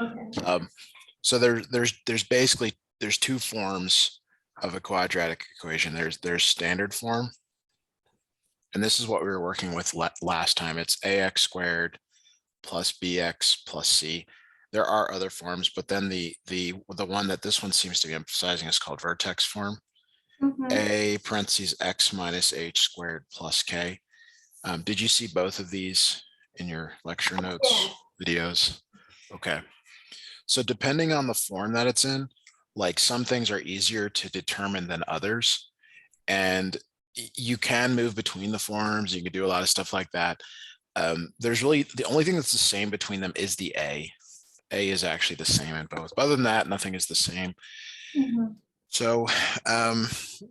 Okay. So there's basically there's two forms of a quadratic equation. There's standard form, and this is what we were working with last time. It's ax squared plus bx plus c. There are other forms, but then the one that this one seems to be emphasizing is called vertex form. A parentheses x minus h squared plus k. Did you see both of these in your lecture notes, videos? Okay. So depending on the form that it's in, like some things are easier to determine than others. And you can move between the forms. You can do a lot of stuff like that. There's really the only thing that's the same between them is the A. A is actually the same in both. But other than that, nothing is the same. So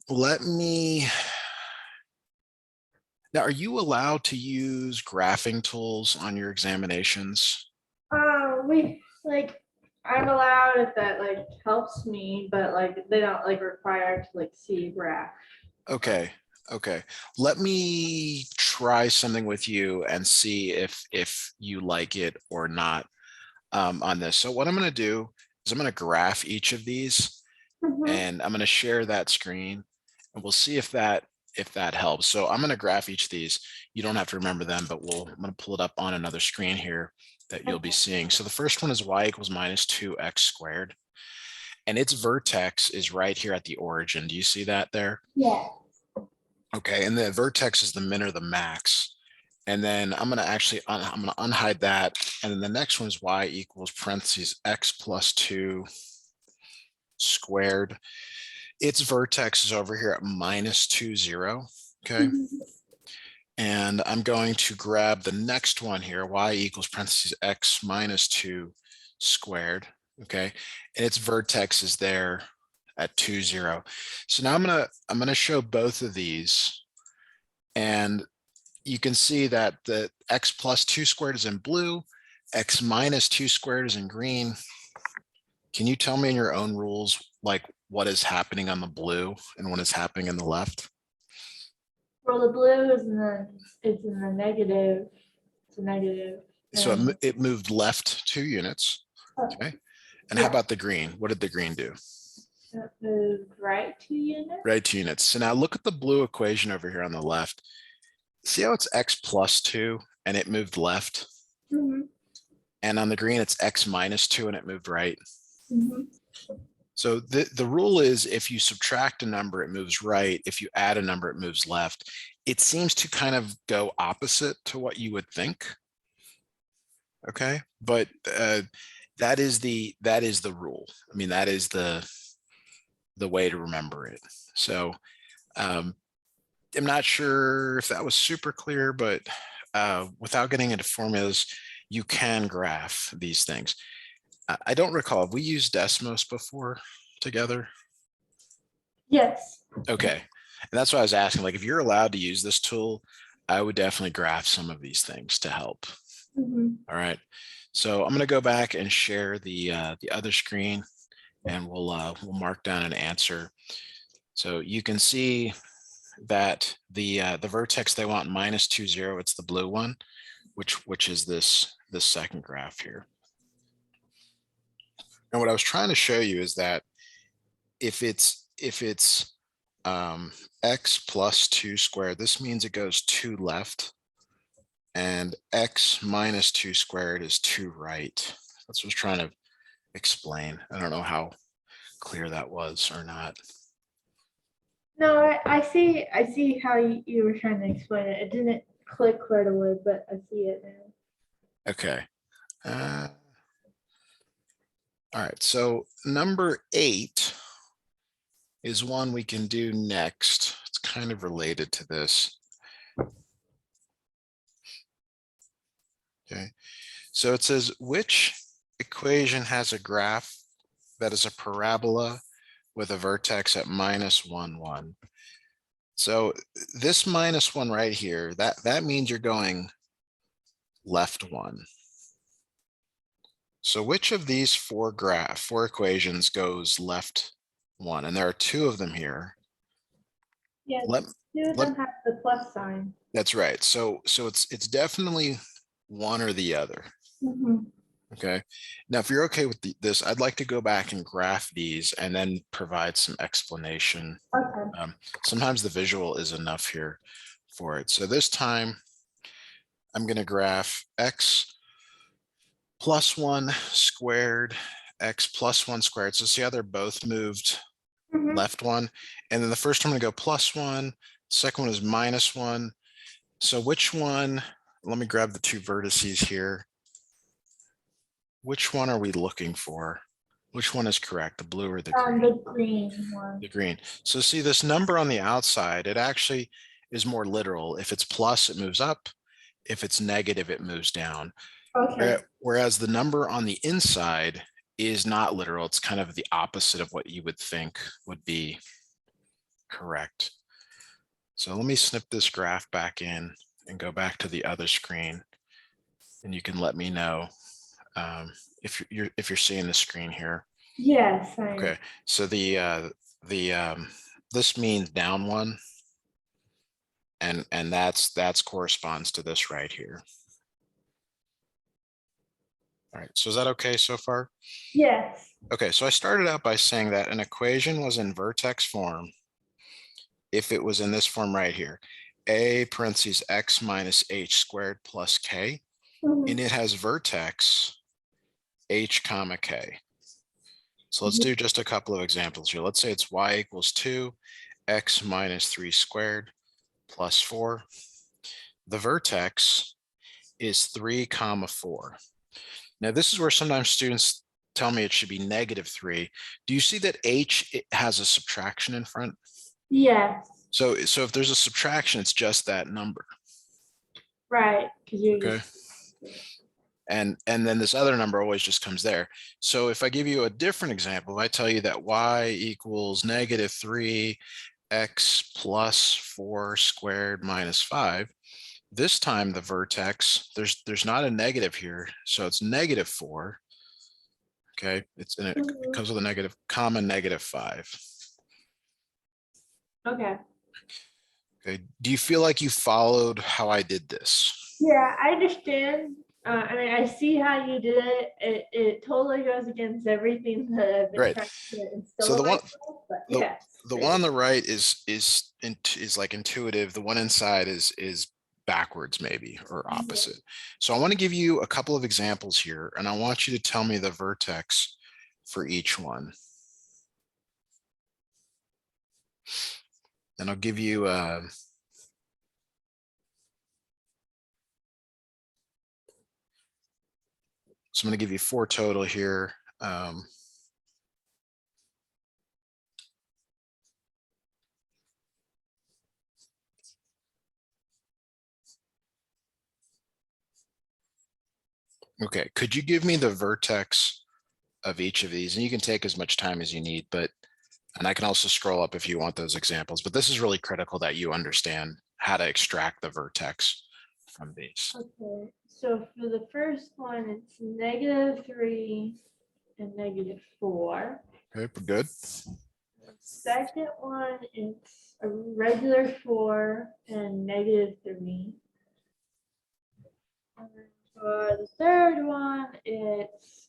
let me, now, are you allowed to use graphing tools on your examinations? We like I'm allowed if that like helps me, but like they don't like require to like see a graph. Okay. Okay. Let me try something with you and see if you like it or not on this. So what I'm going to do is I'm going to graph each of these and I'm going to share that screen and we'll see if that helps. So I'm going to graph each of these. You don't have to remember them, but I'm going to pull it up on another screen here that you'll be seeing. So the first one is y equals minus 2x squared. And its vertex is right here at the origin. Do you see that there? Yeah. Okay, and the vertex is the min or the max. And then I'm going to actually, I'm going to unhide that. And then the next one is y equals parentheses x plus 2 squared. Its vertex is over here at minus 2, 0. Okay. And I'm going to grab the next one here, y equals parentheses x minus 2 squared. Okay. And its vertex is there at 2, 0. So now I'm gonna show both of these. And you can see that the x plus 2 squared is in blue, x minus 2 squared is in green. Can you tell me in your own rules, like what is happening on the blue and what is happening in the left? Well, the blue is in the negative. It's a negative. So it moved left 2 units. Okay. And how about the green? What did the green do? It moved right 2 units. Right 2 units. So now look at the blue equation over here on the left. See how it's x plus 2 and it moved left? And on the green, it's x minus 2 and it moved right. So the rule is if you subtract a number, it moves right. If you add a number, it moves left. It seems to kind of go opposite to what you would think. Okay, but that is the rule. I mean, that is the way to remember it. So I'm not sure if that was super clear, but without getting into formulas, you can graph these things. I don't recall, have we used Desmos before together? Yes. Okay. And that's why I was asking, like, if you're allowed to use this tool, I would definitely graph some of these things to help. All right. So I'm going to go back and share the other screen and we'll mark down an answer. So you can see that the vertex they want minus 2, 0, it's the blue one, which is this second graph here. And what I was trying to show you is that if it's x plus 2 squared, this means it goes 2 left, and x minus 2 squared is 2 right. That's what I was trying to explain. I don't know how clear that was or not. No, I see how you were trying to explain it. It didn't click right away, but I see it now. Okay. All right, so number 8 is one we can do next. It's kind of related to this. Okay, so it says, which equation has a graph that is a parabola with a vertex at minus 1, 1? So this minus 1 right here, that means you're going left 1. So which of these four equations goes left 1? And there are 2 of them here. Yeah, 2 of them have the plus sign. That's right. So it's definitely one or the other. Okay. Now, if you're okay with this, I'd like to go back and graph these and then provide some explanation. Okay. Sometimes the visual is enough here for it. So this time I'm going to graph x plus 1 squared, x plus 1 squared. So see how they're both moved Mhm. left one. And then the first one I'm going to go plus 1. Second one is minus 1. So which one, let me grab the two vertices here. Which one are we looking for? Which one is correct, the blue or the green? The green one. The green. So see this number on the outside, it actually is more literal. If it's plus, it moves up. If it's negative, it moves down. Okay. Whereas the number on the inside is not literal. It's kind of the opposite of what you would think would be correct. So let me snip this graph back in and go back to the other screen. And you can let me know if you're seeing the screen here. Yes. Okay, so this means down one, and that's corresponds to this right here. All right, so is that okay so far? Yes. Okay, so I started out by saying that an equation was in vertex form if it was in this form right here, a parentheses x minus h squared plus k, Mhm. and it has vertex h comma k. So let's do just a couple of examples here. Let's say it's y equals 2, x minus 3 squared plus 4. The vertex is 3 comma 4. Now this is where sometimes students tell me it should be negative 3. Do you see that h it has a subtraction in front? Yes. So if there's a subtraction, it's just that number. Right. Because you're Okay. just. And then this other number always just comes there. So if I give you a different example, I tell you that y equals negative 3 x plus 4 squared minus 5. This time the vertex, there's not a negative here, so it's negative 4. Okay, it comes with a negative, comma negative 5. Okay. Okay, do you feel like you followed how I did this? Yeah, I understand. I mean, I see how you did it. It totally goes against everything that I've been Right. trying to So instill in myself. But the yes. the one on the right is like intuitive. The one inside is backwards maybe, or opposite. So I want to give you a couple of examples here, and I want you to tell me the vertex for each one. And I'll give you so I'm going to give you 4 total here. Okay, could you give me the vertex of each of these? And you can take as much time as you need, and I can also scroll up if you want those examples, but this is really critical that you understand how to extract the vertex from these. Okay. So for the first one, it's negative 3 and negative 4. Okay, good. The second one, it's a regular 4 and negative 3. And then for the third one, it's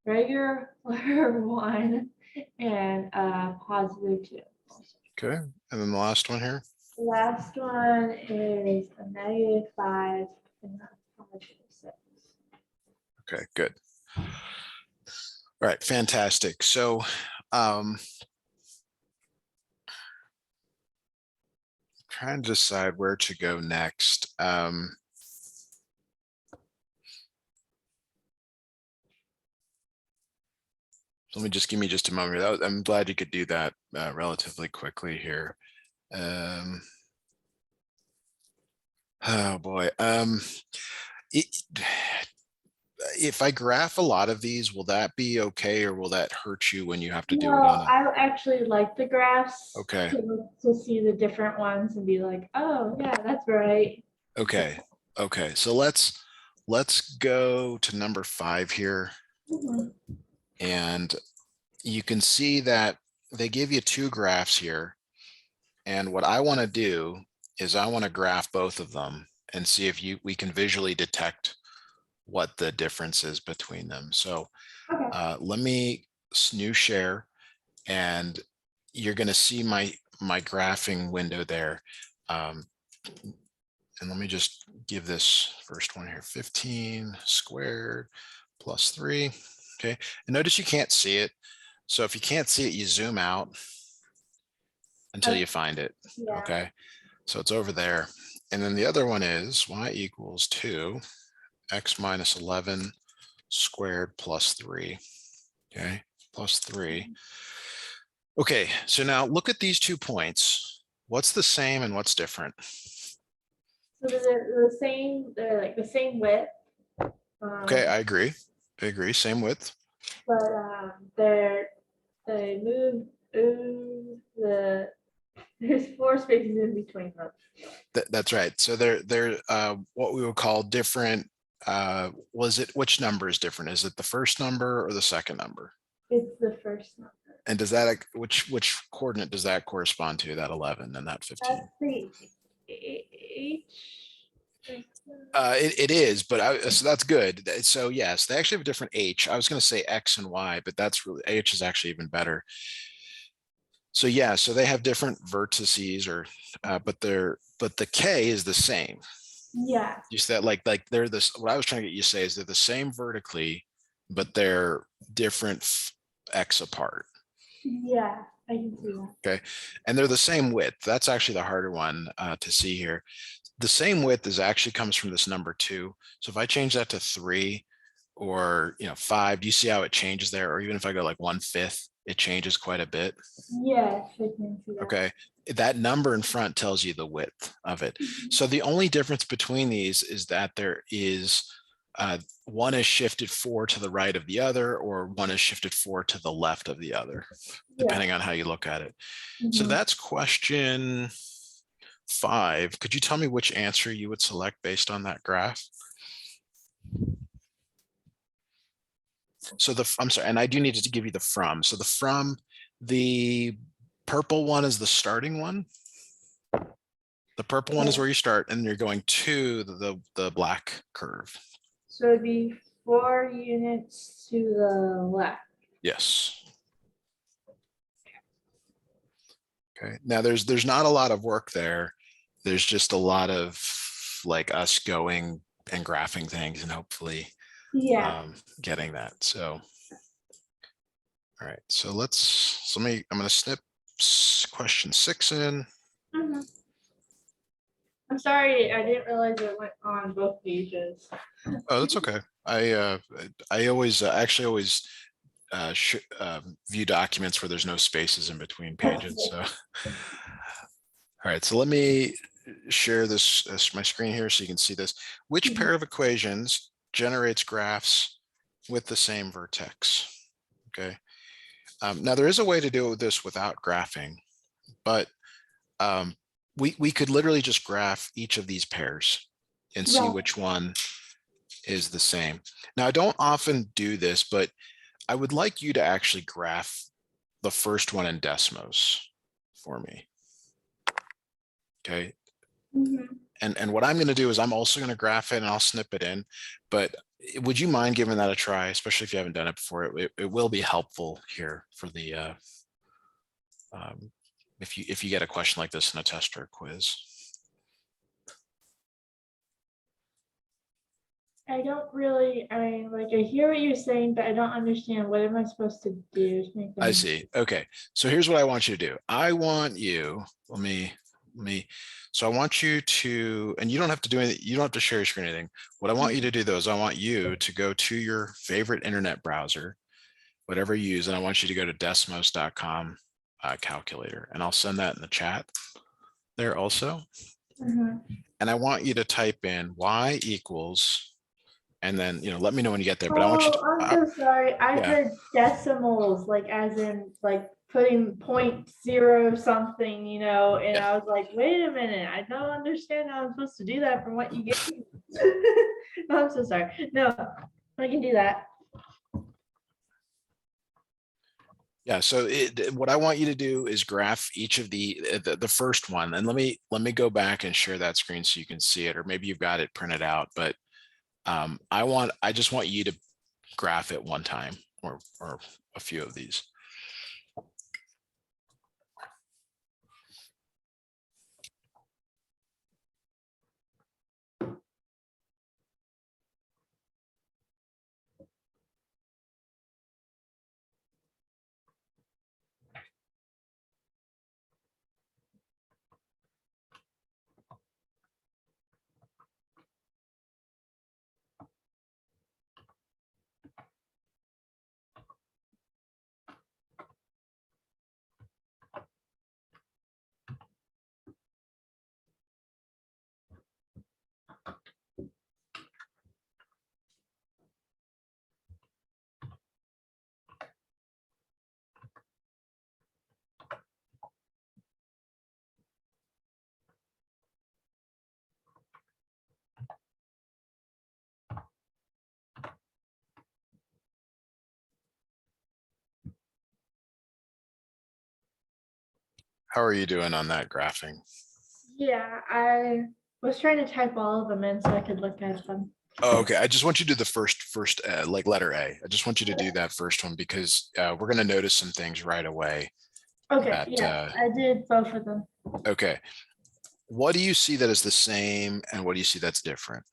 regular 1 and positive 2. Okay, and then the last one here. The last one is a negative 5 and a positive 6. Okay, good. All right, fantastic. So trying to decide where to go next. Let me give me just a moment. I'm glad you could do that relatively quickly here. Oh boy. If I graph a lot of these, will that be okay, or will that hurt you when you have to do it on I actually like the graphs. Okay. To see the different ones and be like, oh yeah, that's right. Okay. Okay. So let's go to number 5 here. Mhm. And you can see that they give you 2 graphs here. And what I want to do is I want to graph both of them and see if we can visually detect what the difference is between them. So Okay. let me new share, and you're going to see my graphing window there. And let me just give this first one here, 15 squared plus 3. Okay, and notice you can't see it. So if you can't see it, you zoom out until you find it. Yeah. Okay, so it's over there. And then the other one is y equals 2 x minus 11 squared plus 3. Okay, plus 3. Okay, so now look at these 2 points. What's the same and what's different? So they're the same. They're like the same width. Okay, I agree. Same width. But they move there's 4 spaces in between them. That's right. So they're what we would call different. Was it, which number is different? Is it the first number or the second number? It's the first number. And does that, which coordinate does that correspond to, that 11 and that 15? That's the H. It is, but so that's good. So yes, they actually have a different H. I was going to say X and Y, but that's really, H is actually even better. So yeah, so they have different vertices, or but the K is the same. Yeah. You said like they're this. What I was trying to get you to say is they're the same vertically, but they're different X apart. Yeah, I can see that. Okay, and they're the same width. That's actually the harder one to see here. The same width is actually comes from this number 2. So if I change that to 3 or 5, do you see how it changes there? Or even if I go like 1/5, it changes quite a bit. Yes, I can see that. Okay, that number in front tells you the width of it. So the only difference between these is that there is one is shifted 4 to the right of the other, or one is shifted 4 to the left of the other, depending on how you look at it. So that's question 5. Could you tell me which answer you would select based on that graph? So I'm sorry, and I do need to give you the from. So the purple one is the starting one. The purple one is where you start, and you're going to the black curve. So it'd be 4 units to the left. Yes. Okay. Now there's not a lot of work there. There's just a lot of like us going and graphing things and hopefully getting that. So all right, so I'm going to snip question 6 in. I'm sorry, I didn't realize it went on both pages. Oh, that's okay. I always actually always view documents where there's no spaces in between pages. So all right, so let me share this my screen here so you can see this. Which pair of equations generates graphs with the same vertex? Okay. Now there is a way to do this without graphing, but we could literally just graph each of these pairs and see which one is the same. Now I don't often do this, but I would like you to actually graph the first one in Desmos for me. Okay. And what I'm going to do is I'm also going to graph it and I'll snip it in, but would you mind giving that a try, especially if you haven't done it before? It will be helpful here for the if you get a question like this in a test or a quiz. I don't really, I hear what you're saying, but I don't understand. What am I supposed to do? I see. Okay, so here's what I want you to do. I want you, so I want you to, and you don't have to do anything, you don't have to share your screen or anything. What I want you to do though is I want you to go to your favorite internet browser, whatever you use, and I want you to go to desmos.com calculator, and I'll send that in the chat there also. And I want you to type in y equals, and then let me know when you get there. But I want you to. I'm so sorry. I heard decimals, like as in like putting 0.0 something, and I was like, wait a minute, I don't understand how I'm supposed to do that from what you gave me. No, I'm so sorry. No, I can do that. Yeah, so what I want you to do is graph each of the first one, and let me go back and share that screen so you can see it, or maybe you've got it printed out. But I just want you to graph it one time or a few of these. How are you doing on that graphing? Yeah, I was trying to type all of them in so I could look at them. Oh, okay. I just want you to do the first like letter A. I just want you to do that first one because we're going to notice some things right away. Okay, That, yeah, I did both of them. okay. What do you see that is the same and what do you see that's different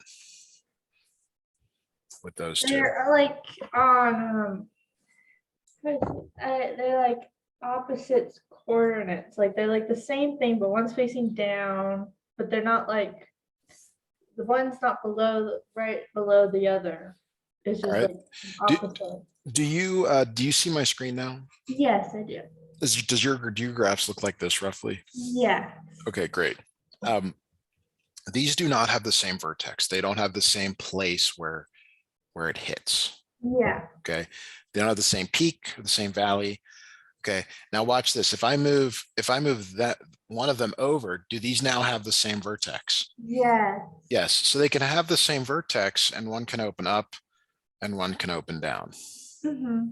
with those two? They're like on they're like opposites coordinates. Like they're like the same thing, but one's facing down, but they're not like the one's not below right below the other. It's All just right. like Do, opposite. do you see my screen now? Yes, I do. Do your graphs look like this roughly? Yeah. Okay, great. These do not have the same vertex. They don't have the same place where it hits. Yeah. Okay. They don't have the same peak or the same valley. Okay. Now watch this. If I move that one of them over, do these now have the same vertex? Yeah. Yes. So they can have the same vertex and one can open up and one can open down. Mm-hmm.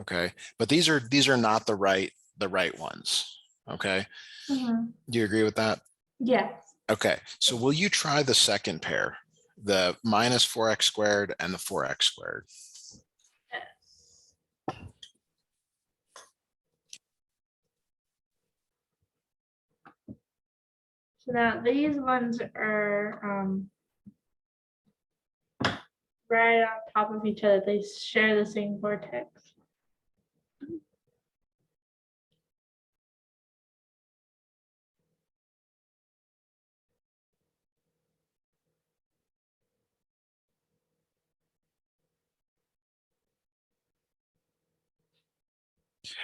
Okay. But these are not the right ones. Okay. Mm-hmm. Do you agree with that? Yes. Okay. So will you try the second pair, the minus 4x squared and the 4x squared? So now these ones are right on top of each other. They share the same vortex.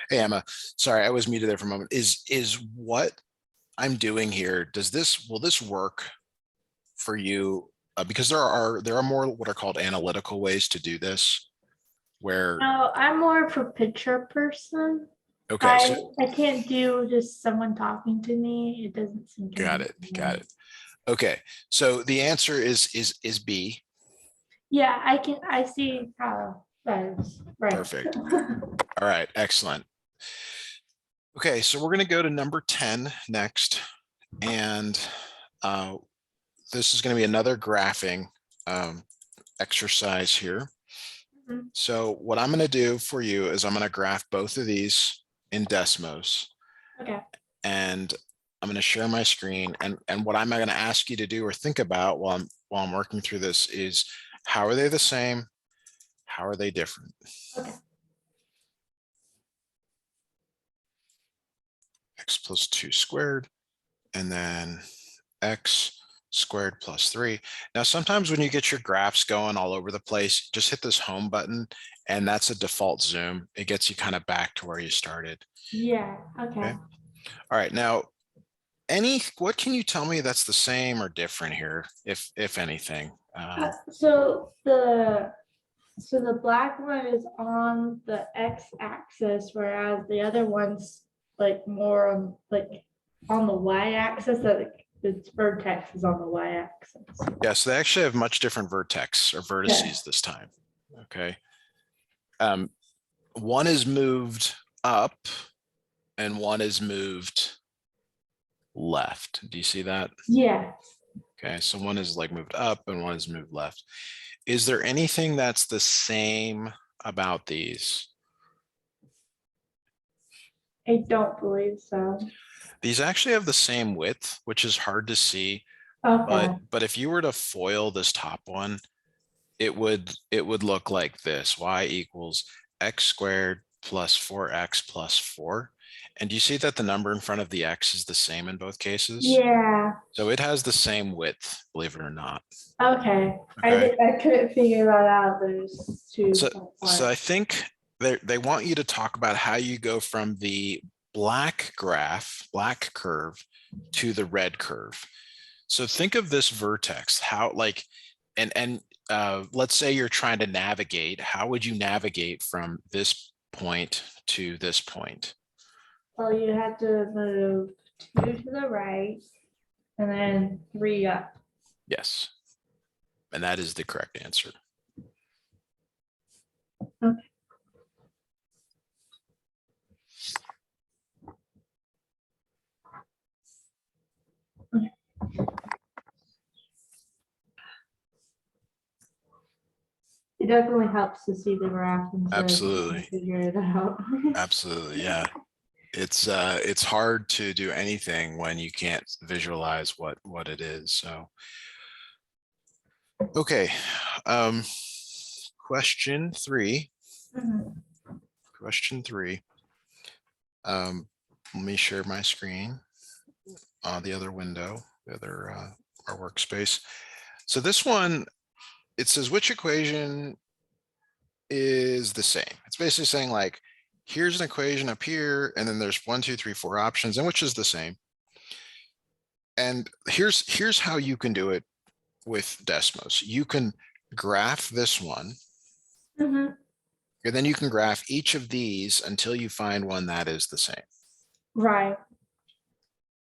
Hey, Emma, sorry, I was muted there for a moment. Is what I'm doing here, will this work for you? Because there are more what are called analytical ways to do this, where, No, I'm more of a picture person. okay, I so I can't do just someone talking to me. It doesn't sink got in. it, got it. Okay, so the answer is B. Yeah, I see how that is right. Perfect. All right, excellent. Okay, so we're going to go to number 10 next. And this is going to be another graphing exercise here. Mhm. So what I'm going to do for you is I'm going to graph both of these in Desmos. Okay. And I'm going to share my screen. And what I'm going to ask you to do or think about while I'm working through this is, how are they the same? How are they different? Okay. X plus 2 squared, and then x squared plus 3. Now, sometimes when you get your graphs going all over the place, just hit this home button, and that's a default zoom. It gets you kind of back to where you started. Yeah. Okay. Okay. All right. Now, what can you tell me that's the same or different here, if anything? So the black one is on the x-axis, whereas the other one's like more on the y-axis. That its vertex is on the y-axis. Yeah, so they actually have much different vertex or vertices Yeah. this time. Okay. One is moved up and one is moved left. Do you see that? Yeah. Okay, so one is like moved up and one is moved left. Is there anything that's the same about these? I don't believe so. These actually have the same width, which is hard to see. Okay. But if you were to FOIL this top one, it would look like this: y equals x squared plus 4x plus 4. And do you see that the number in front of the x is the same in both cases? Yeah. So it has the same width, believe it or not. Okay. Okay. I couldn't figure that out. There's two So parts. I think they want you to talk about how you go from the black graph, black curve, to the red curve. So think of this vertex, how like, and let's say you're trying to navigate. How would you navigate from this point to this point? Well, you have to move 2 to the right and then 3 up. Yes. And that is the correct answer. Okay. It definitely helps to see the graph instead of Absolutely. trying to figure it out. Absolutely. Yeah. It's hard to do anything when you can't visualize what it is. So okay. Question 3. Mhm. Question 3. Let me share my screen on the other window, the other our workspace. So this one, it says which equation is the same. It's basically saying like, here's an equation up here, and then there's 1, 2, 3, 4 options, and which is the same. And here's how you can do it with Desmos. You can graph this one, Mhm. and then you can graph each of these until you find one that is the same. Right.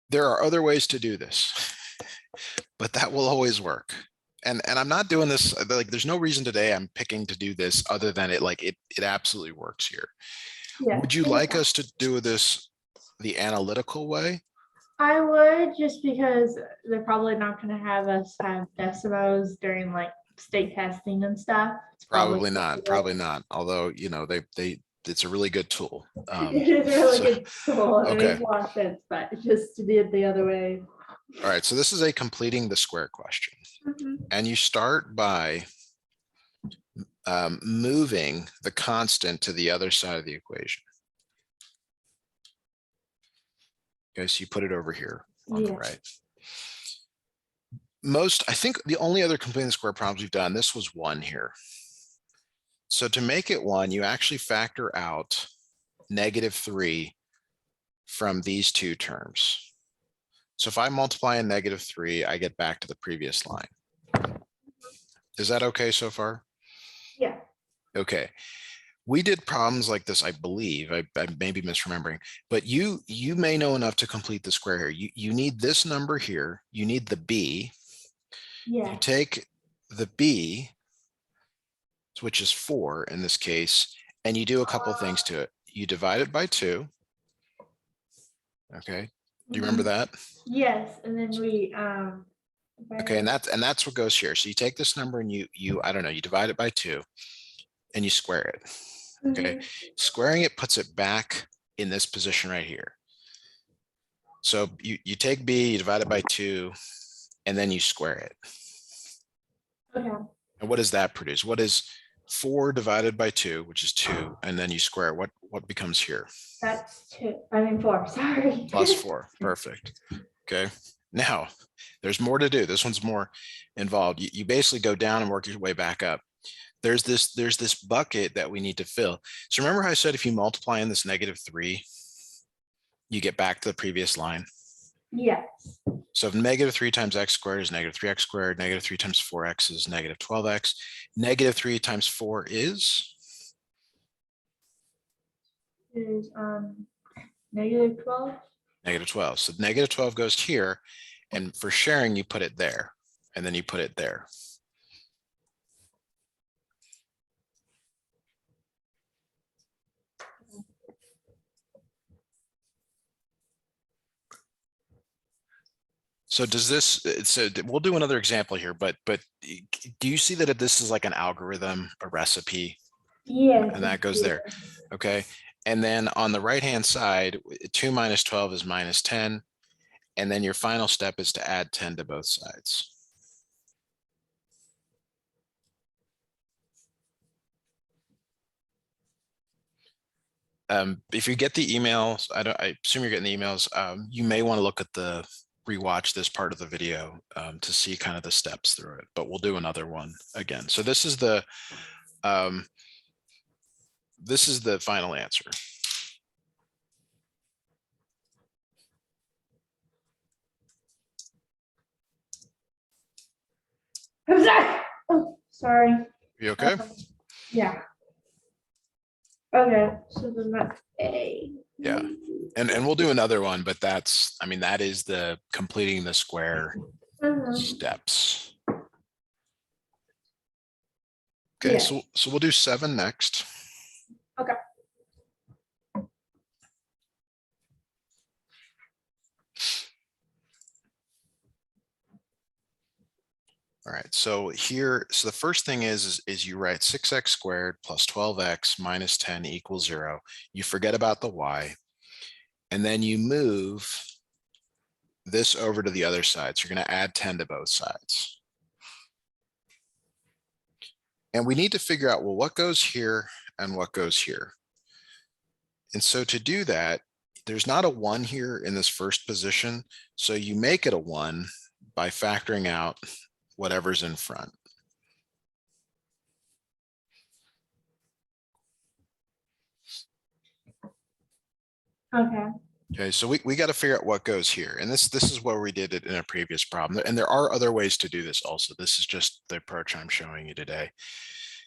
There are other ways to do this, but that will always work. And I'm not doing this, like there's no reason today I'm picking to do this other than it absolutely works here. Yeah. Would you like us to do this the analytical way? I would, just because they're probably not going to have us have decimos during like state testing and stuff. It's Probably not. Probably not. Although, it's a really good tool. It is a really So, good tool. It okay. makes a lot of sense, but just to do it the other way. All right. So this is a completing the square question. Mhm. And you start by moving the constant to the other side of the equation. Okay, so you put it over here on the Yeah. right. I think the only other completing the square problems we've done, this was 1 here. So to make it 1, you actually factor out -3 from these two terms. So if I multiply in -3, I get back to the previous line. Is that okay so far? Yeah. Okay. We did problems like this, I believe. I may be misremembering, but you may know enough to complete the square here. You need this number here. You need the b. Yeah. You take the b, which is 4 in this case, and you do a couple of things to it. You divide it by 2. Okay. Do you remember that? Yes, and then we Okay, and that's what goes here. So you take this number and I don't know, you divide it by 2 and you square it. Okay. Squaring it puts it back in this position right here. So you take b, you divide it by 2, and then you square it. Okay. And what does that produce? What is 4 divided by 2, which is 2, and then you square it? What becomes here? That's 2. I mean 4. Sorry. +4. Perfect. Okay. Now there's more to do. This one's more involved. You basically go down and work your way back up. There's this bucket that we need to fill. So remember how I said if you multiply in this -3, you get back to the previous line. Yes. So if -3 times x squared is -3x squared, -3 times 4x is -12x, -3 times 4 is Is -12. -12. So -12 goes here, and for sharing, you put it there, and then you put it there. So does this, so we'll do another example here, but do you see that this is like an algorithm, a recipe, Yes. and that it's goes there? here. Okay. And then on the right-hand side, 2 minus 12 is minus 10. And then your final step is to add 10 to both sides. If you get the emails, I assume you're getting the emails, you may want to look at the rewatch this part of the video to see kind of the steps through it, but we'll do another one again. So this is the final answer. Oh, sorry. You okay? Yeah. Okay, so then that's A. Yeah. And we'll do another one, but that's, I mean, that is the completing the square steps. Okay, Yeah. so we'll do 7 next. Okay. All right, so here, so the first thing is you write 6x squared plus 12x minus 10 equals 0. You forget about the y, and then you move this over to the other side. So you're going to add 10 to both sides. And we need to figure out, well, what goes here and what goes here. And so to do that, there's not a 1 here in this first position. So you make it a 1 by factoring out whatever's in front. Okay. Okay, so we got to figure out what goes here. And this is where we did it in a previous problem. And there are other ways to do this also. This is just the approach I'm showing you today.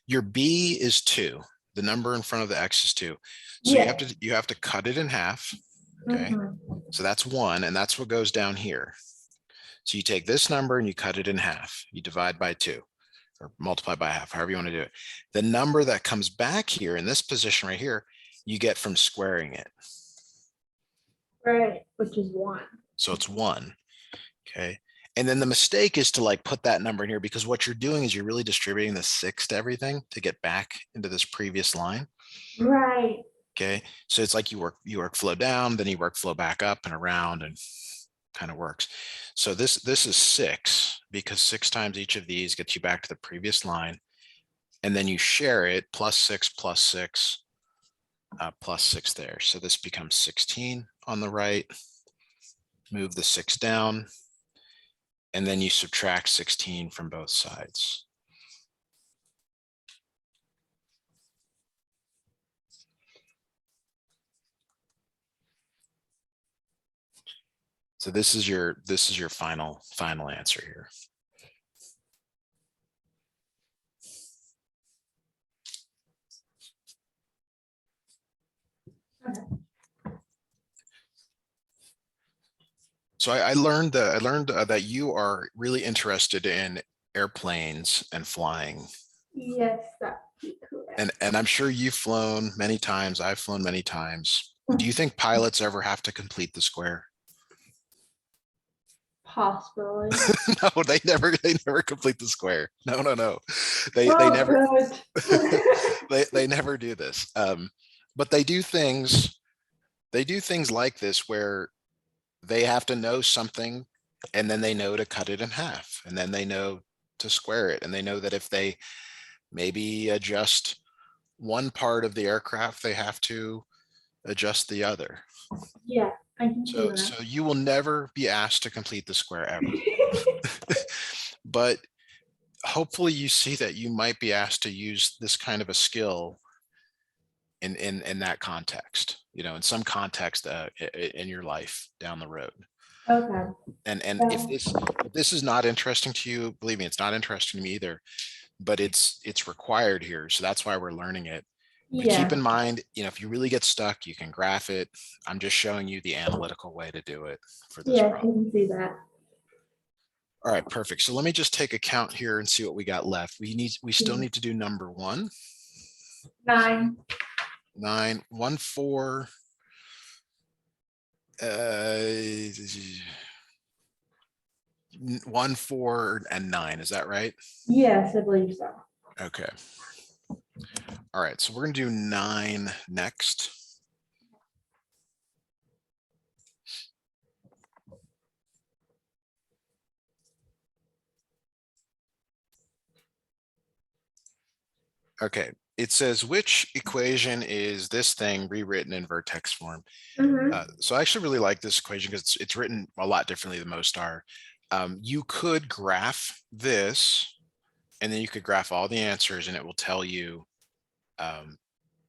Your b is 2. The number in front of the x is 2. So Yeah. you have to cut it in half. Okay, so that's 1, and that's what goes down here. So you take this number and you cut it in half. You divide by 2 or multiply by half, however you want to do it. The number that comes back here in this position right here, you get from squaring it. Right, which is 1. So it's 1. Okay. And then the mistake is to like put that number in here, because what you're doing is you're really distributing the 6 to everything to get back into this previous line. Right. Okay. So it's like you work flow down, then you work flow back up and around, and kind of works. So this is 6, because 6 times each of these gets you back to the previous line. And then you share it, plus 6 plus 6 plus 6 there. So this becomes 16 on the right. Move the 6 down, and then you subtract 16 from both sides. So this is your final answer here. Okay. So I learned that you are really interested in airplanes and flying. Yes, that's correct. And I'm sure you've flown many times. I've flown many times. Do you think pilots ever have to complete the square? Possibly. No, they never complete the square. No. They Oh, never good. they never do this. But they do things like this where they have to know something, and then they know to cut it in half, and then they know to square it, and they know that if they maybe adjust one part of the aircraft, they have to adjust the other. Yeah, I can see So you will never be asked to complete the square ever. that. But hopefully you see that you might be asked to use this kind of a skill in that context, in some context in your life down the road. Okay. And if this is not interesting to you, believe me, it's not interesting to me either, but it's required here. So that's why we're learning it. But keep in mind, if you really get stuck, you can graph it. I'm just showing you the analytical way to do it for this Yeah, I problem. can see that. All right, perfect. So let me just take a count here and see what we got left. We still need to do number 1. 9. 9, 1, 4. 1, 4, and 9. Is that right? Yes, I believe so. Okay. All right, so we're going to do 9 next. Okay, it says which equation is this thing rewritten in vertex form? So I actually really like this equation because it's written a lot differently than most are. You could graph this, and then you could graph all the answers, and it will tell you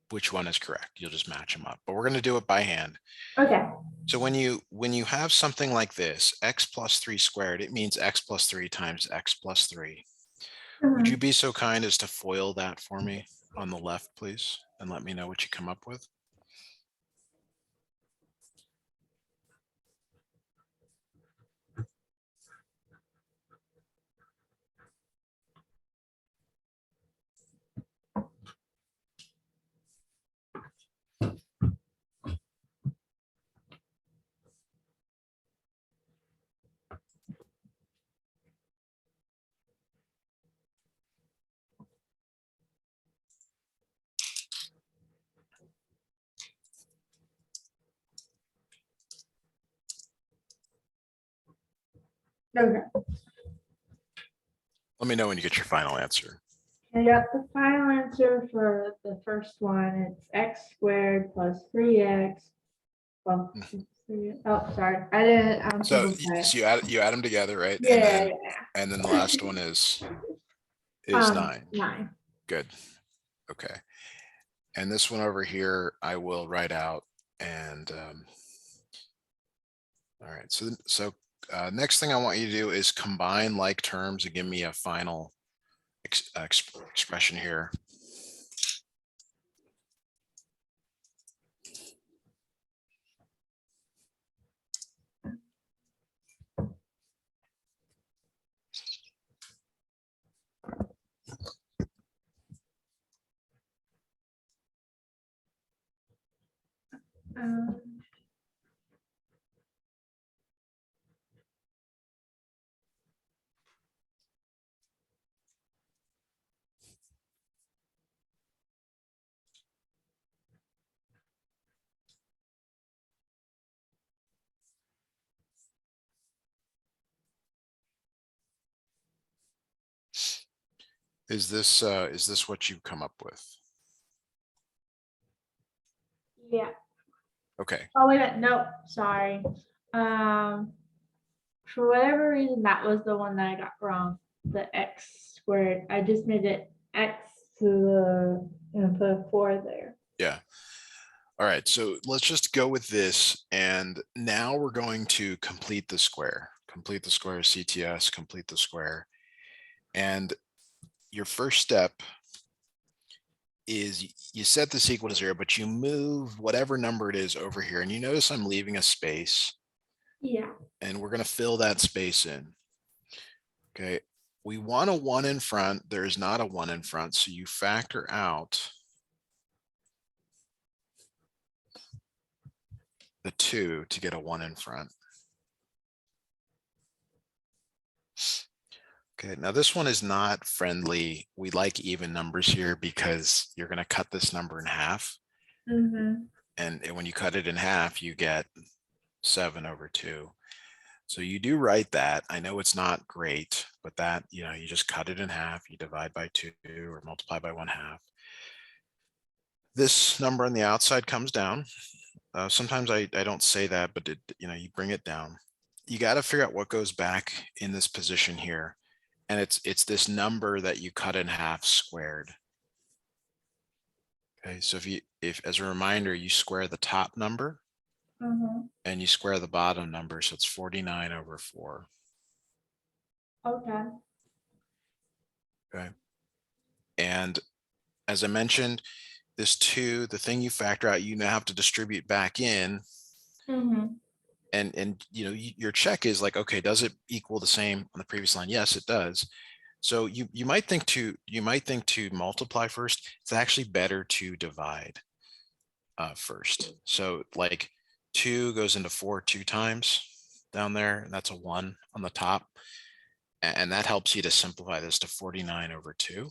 which one is correct. You'll just match them up, but we're going to do it by hand. Okay. So when you have something like this, x plus 3 squared, it means x plus 3 times x plus 3. Would you be so kind as to FOIL that for me on the left, please, and let me know what you come up with? Okay. Let me know when you get your final answer. I got the final answer for the first one. It's x squared plus 3x. Well, oh, sorry. I didn't So, simplify it. so you add them together, right? Yeah, And then the last one is 9. 9. Good. Okay. And this one over here, I will write out. And all right. So next thing I want you to do is combine like terms and give me a final expression here. Um, Is this what you come up with? yeah. Okay. Oh, wait a minute. No, sorry. For whatever reason, that was the one that I got wrong. The x squared. I just made it x to the, and put a 4 there. Yeah. All right. So let's just go with this. And now we're going to complete the square. Complete the square, CTS, complete the square. And your first step is you set this equal to 0, but you move whatever number it is over here. And you notice I'm leaving a space. Yeah. And we're going to fill that space in. Okay. We want a 1 in front. There is not a 1 in front. So you factor out the 2 to get a 1 in front. Okay, now this one is not friendly. We like even numbers here because you're going to cut this number in half. And when you cut it in half, you get 7/2. So you do write that. I know it's not great, but that, you just cut it in half, you divide by 2 or multiply by 1/2. This number on the outside comes down. Sometimes I don't say that, but you bring it down. You got to figure out what goes back in this position here. And it's this number that you cut in half squared. Okay, so if as a reminder, you square the top number and you square the bottom number, so it's 49/4. Okay. Okay. And as I mentioned, this 2, the thing you factor out, you now have to distribute back in. And your check is like, okay, does it equal the same on the previous line? Yes, it does. So you might think to multiply first. It's actually better to divide first. So like 2 goes into 4 2 times. down there, and that's a 1 on the top. And that helps you to simplify this to 49 over 2.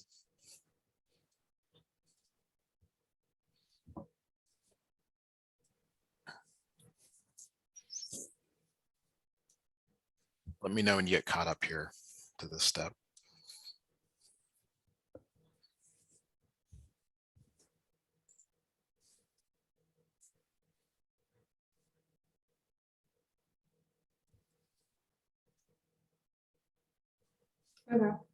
Let me know when you get caught up here to this step. Okay. All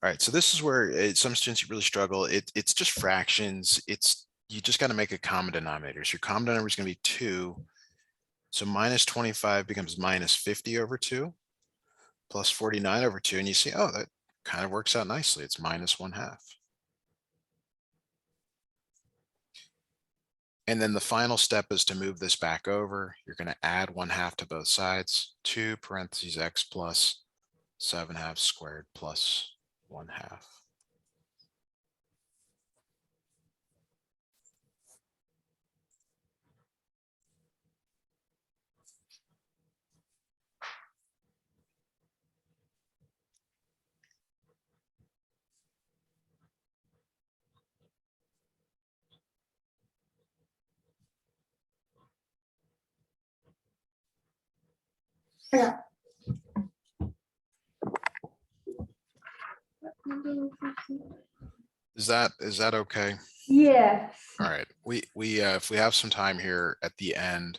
right, so this is where some students really struggle. It's just fractions. You just got to make a common denominator. So your common denominator is going to be 2. So minus 25 becomes minus 50 over 2 plus 49 over 2. And you see, oh, that kind of works out nicely. It's minus 1/2. And then the final step is to move this back over. You're going to add 1/2 to both sides, 2 parentheses x plus 7/2 squared plus 1/2. Yeah. Is that okay? Yes. All right. We if we have some time here at the end,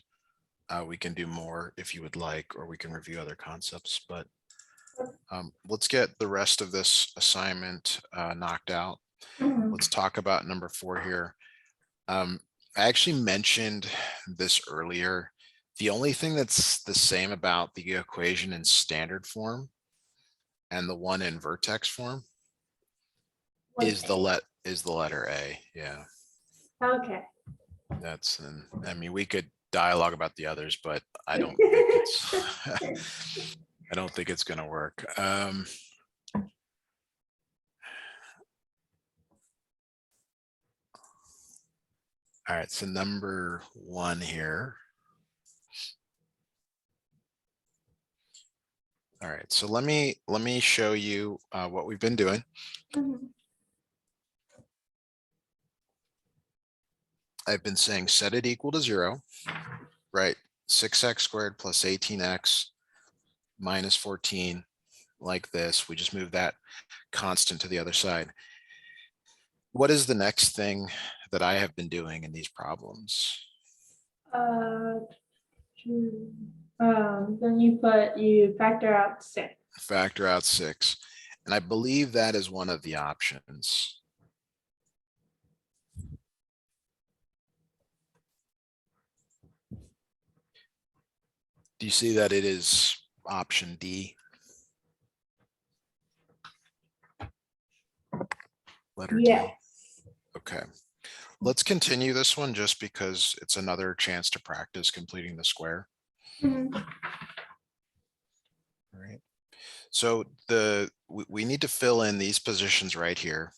we can do more if you would like, or we can review other concepts. But let's get the rest of this assignment knocked out. Mhm. Let's talk about number 4 here. I actually mentioned this earlier. The only thing that's the same about the equation in standard form and the one in vertex form is the letter A. Yeah, Okay. that's, and I mean, we could dialogue about the others, but I don't think it's I don't think it's going to work. All right, so number 1 here. All right, so let me show you what we've been doing. Mhm. I've been saying set it equal to 0, right? 6x squared plus 18x minus 14, like this. We just move that constant to the other side. What is the next thing that I have been doing in these problems? Uh, then you factor out 6. Factor out 6. And I believe that is one of the options. Do you see that it is option D? Letter Yes. D. Okay. Let's continue this one just because it's another chance to practice completing the square. Mhm. All right. So we need to fill in these positions right here.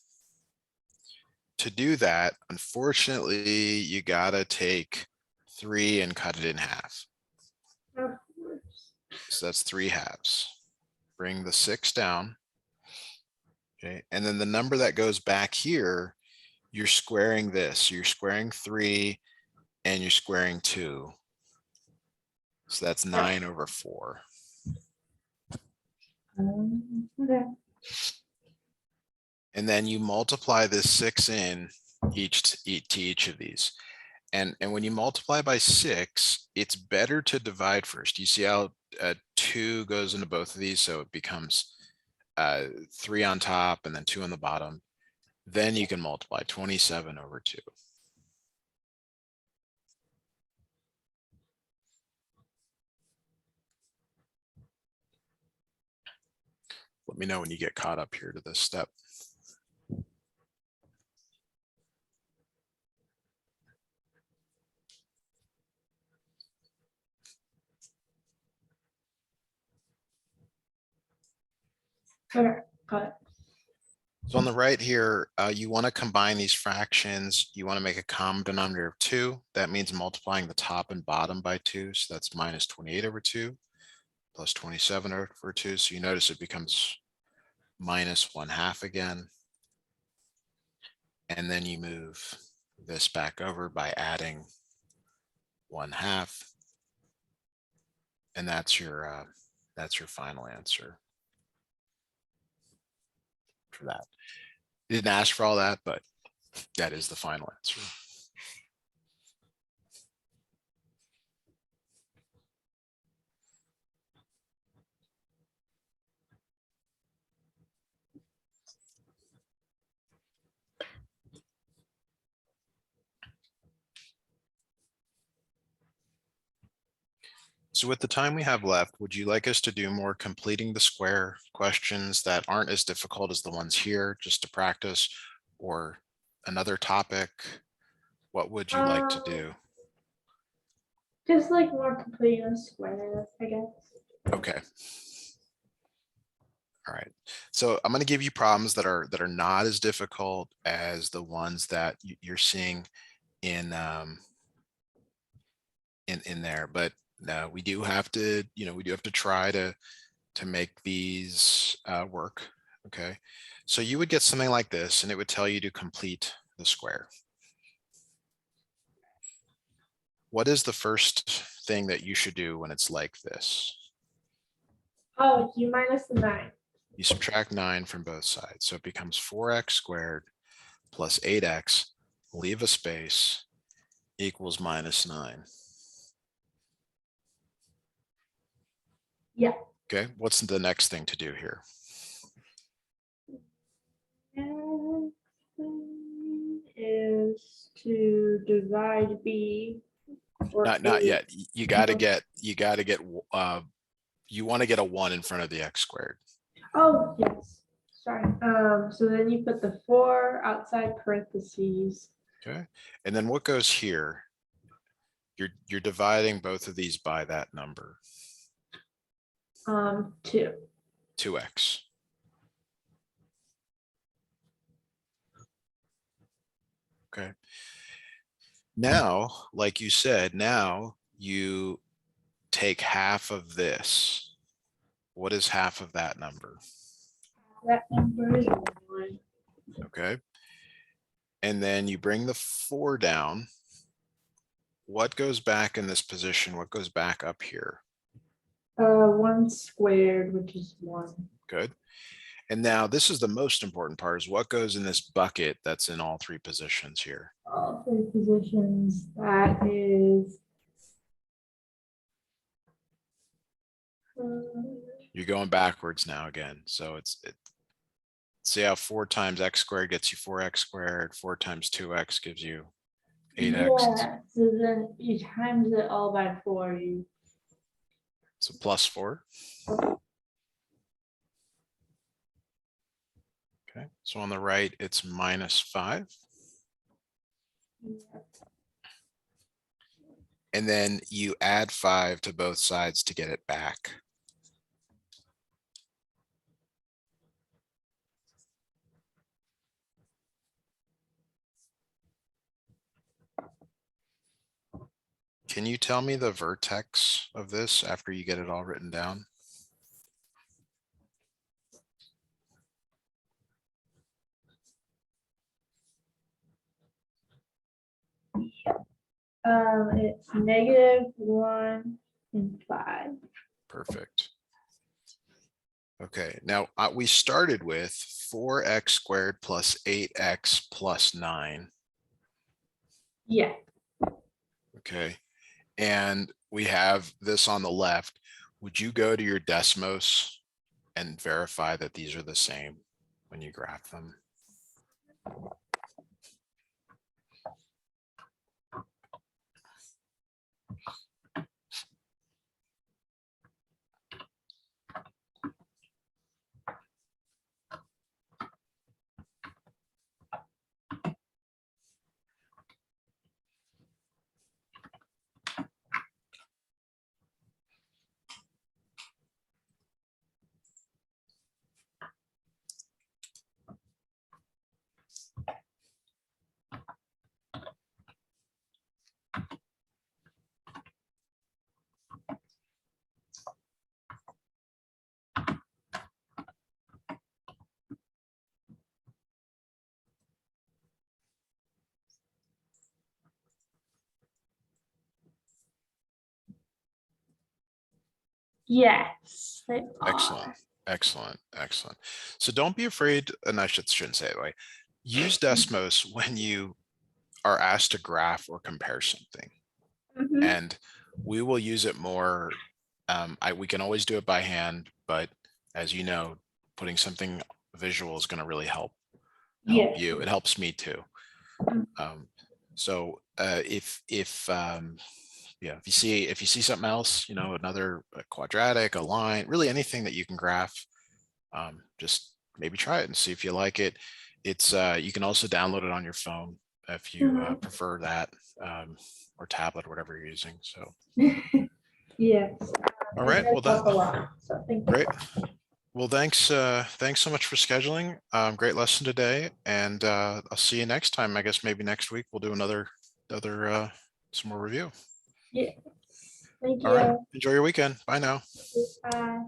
To do that, unfortunately, you gotta take 3 and cut it in half. Of course. So that's 3 halves. Bring the 6 down. Okay, and then the number that goes back here, you're squaring this. You're squaring 3 and you're squaring 2. So that's 9 over 4. Okay. And then you multiply this 6 in to each of these. And when you multiply by 6, it's better to divide first. You see how 2 goes into both of these, so it becomes 3 on top and then 2 on the bottom. Then you can multiply 27 over 2. Let me know when you get caught up here to this step. Okay. Got it. So on the right here, you want to combine these fractions. You want to make a common denominator of 2. That means multiplying the top and bottom by 2. So that's minus 28 over 2 plus 27 over 2. So you notice it becomes minus 1/2 again. And then you move this back over by adding 1/2. And that's your final answer for that. It didn't ask for all that, but that is the final answer. So with the time we have left, would you like us to do more completing the square questions that aren't as difficult as the ones here, just to practice, or another topic? What would you like to do? Just like more completing a square, I guess. Okay. All right. So I'm going to give you problems that are not as difficult as the ones that you're seeing in there, but we do have to, we do have to try to make these work. Okay. So you would get something like this, and it would tell you to complete the square. What is the first thing that you should do when it's like this? Oh, you minus the 9. You subtract 9 from both sides. So it becomes 4x squared plus 8x, leave a space, equals minus 9. Yeah. Okay, what's the next thing to do here? Next thing is to divide B. Or Not A. yet. You got to get, you want to get a 1 in front of the x squared. Oh, yes. Sorry. So then you put the 4 outside parentheses. Okay, and then what goes here? You're dividing both of these by that number. 2. 2x. Okay. Now, like you said, now you take half of this. What is half of that number? That number is 1. Okay. And then you bring the 4 down. What goes back in this position? What goes back up here? 1 squared, which is 1. Good. And now this is the most important part, is what goes in this bucket that's in all 3 positions here. All 3 positions. That is. You're going backwards now again. So see how 4 times x squared gets you 4x squared, 4 times 2x gives you 8x. Yeah, so then you times it all by 4. So plus 4. Okay, so on the right, it's minus 5. And then you add 5 to both sides to get it back. Can you tell me the vertex of this after you get it all written down? It's -1 and 5. Perfect. Okay, now we started with 4x squared plus 8x plus 9. Yeah. Okay, and we have this on the left. Would you go to your Desmos and verify that these are the same when you graph them? Yes, they Excellent, are. excellent, excellent. So don't be afraid, and I shouldn't say it that way. Use Desmos when you are asked to graph or compare something, Mhm. and we will use it more. We can always do it by hand, but as you know, putting something visual is going to really help Yeah. you. It helps me too. Mhm. So yeah, if you see something else, another quadratic, a line, really anything that you can graph, just maybe try it and see if you like it. It's you can also download it on your phone if you Mhm. prefer that, or tablet or whatever you're using. So Yes, all it right, does well help a lot. So thank you. great. Well, thanks so much for scheduling. Great lesson today, and I'll see you next time. I guess maybe next week we'll do another some more review. Yes, thank All right, you. enjoy your weekend. Bye now. Bye.